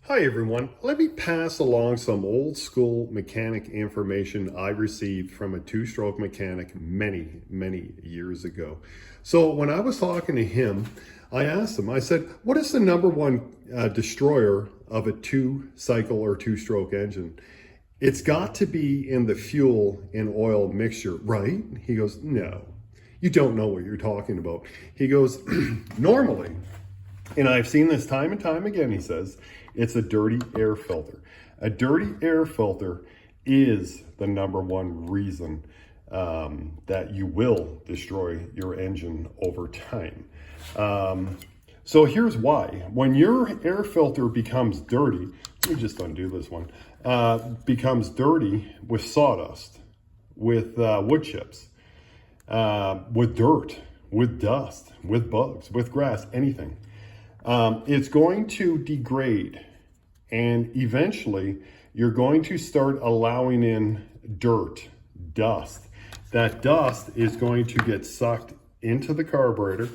Hi everyone, let me pass along some old school mechanic information I received from a two-stroke mechanic many years ago. So when I was talking to him, I asked him, I said, what is the number one destroyer of a two-cycle or two-stroke engine? It's got to be in the fuel and oil mixture, right? He goes, no, you don't know what you're talking about. He goes, normally, and I've seen this time and time again, he says, it's a dirty air filter. A dirty air filter is the number one reason that you will destroy your engine over time. So here's why. When your air filter becomes dirty, let me just undo this one, becomes dirty with sawdust, with wood chips, with dirt, with dust, with bugs, with grass, anything. It's going to degrade, and eventually you're going to start allowing in dirt, dust. That dust is going to get sucked into the carburetor,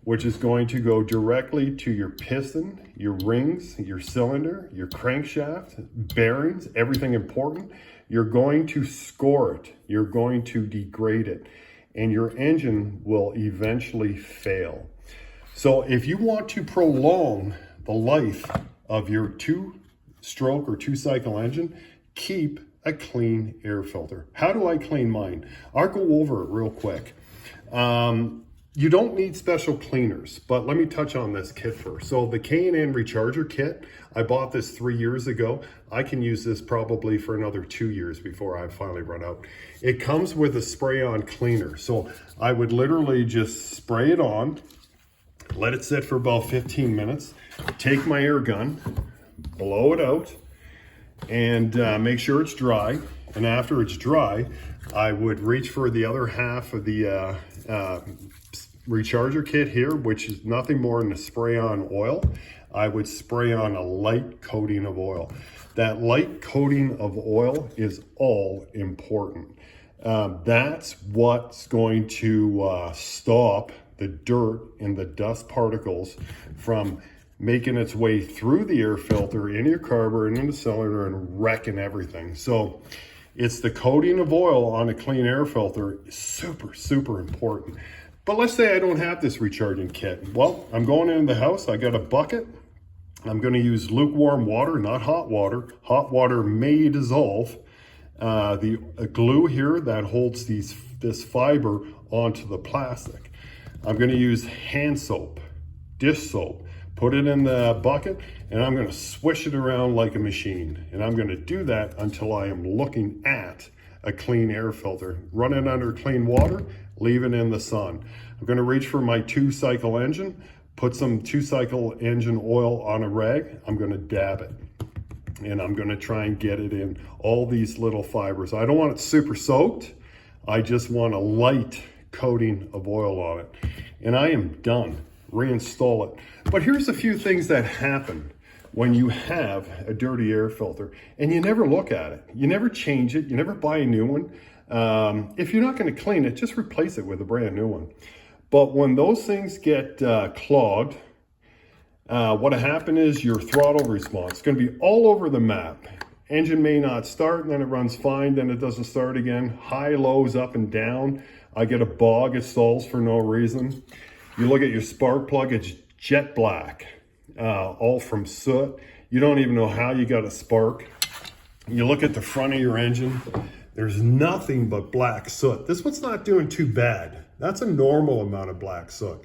which is going to go directly to your piston, your rings, your cylinder, your crankshaft, bearings, everything important. You're going to score it. You're going to degrade it, and your engine will eventually fail. So if you want to prolong the life of your two-stroke or two-cycle engine, keep a clean air filter. How do I clean mine? I'll go over it real quick. You don't need special cleaners, but let me touch on this kit first. So the K&N Recharger kit, I bought this 3 years ago. I can use this probably for another 2 years before I finally run out. It comes with a spray-on cleaner. So I would literally just spray it on, let it sit for about 15 minutes, take my air gun, blow it out, and make sure it's dry. And after it's dry, I would reach for the other half of the recharger kit here, which is nothing more than a spray-on oil. I would spray on a light coating of oil. That light coating of oil is all important. That's what's going to stop the dirt and the dust particles from making its way through the air filter, in your carburetor, into the cylinder, and wrecking everything. So it's the coating of oil on a clean air filter is super important. But let's say I don't have this recharging kit. Well, I'm going into the house, I got a bucket. I'm going to use lukewarm water, not hot water. Hot water may dissolve the glue here that holds this fiber onto the plastic. I'm going to use hand soap, dish soap, put it in the bucket, and I'm going to swish it around like a machine. And I'm going to do that until I am looking at a clean air filter. Run it under clean water, leave it in the sun. I'm going to reach for my two-cycle engine, put some two-cycle engine oil on a rag. I'm going to dab it, and I'm going to try and get it in all these little fibers. I don't want it super soaked. I just want a light coating of oil on it, and I am done. Reinstall it. But here's a few things that happen when you have a dirty air filter and you never look at it. You never change it. You never buy a new one. If you're not going to clean it, just replace it with a brand new one. But when those things get clogged, what'll happen is your throttle response is going to be all over the map. Engine may not start, and then it runs fine, then it doesn't start again. High, lows, up and down. I get a bog, it stalls for no reason. You look at your spark plug, it's jet black, all from soot. You don't even know how you got a spark. You look at the front of your engine, there's nothing but black soot. This one's not doing too bad. That's a normal amount of black soot.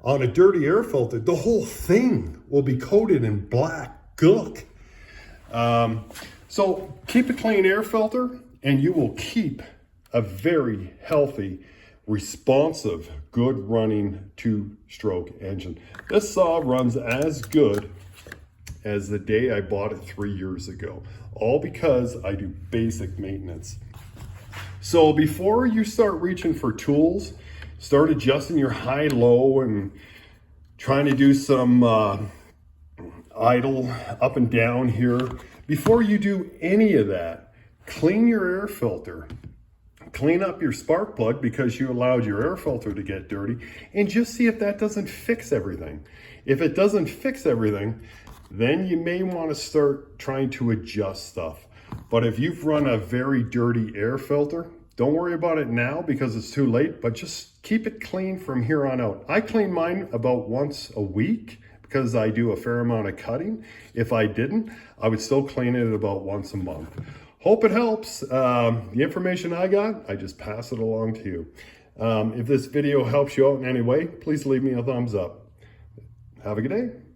On a dirty air filter, the whole thing will be coated in black gook. So keep a clean air filter and you will keep a very healthy, responsive, good running two-stroke engine. This saw runs as good as the day I bought it 3 years ago, all because I do basic maintenance. So before you start reaching for tools, start adjusting your high-low and trying to do some idle up and down here. Before you do any of that, clean your air filter. Clean up your spark plug because you allowed your air filter to get dirty, and just see if that doesn't fix everything. If it doesn't fix everything, then you may want to start trying to adjust stuff. But if you've run a very dirty air filter, don't worry about it now because it's too late, but just keep it clean from here on out. I clean mine about once a week because I do a fair amount of cutting. If I didn't, I would still clean it about once a month. Hope it helps. The information I got, I just pass it along to you. If this video helps you out in any way, please leave me a thumbs up. Have a good day.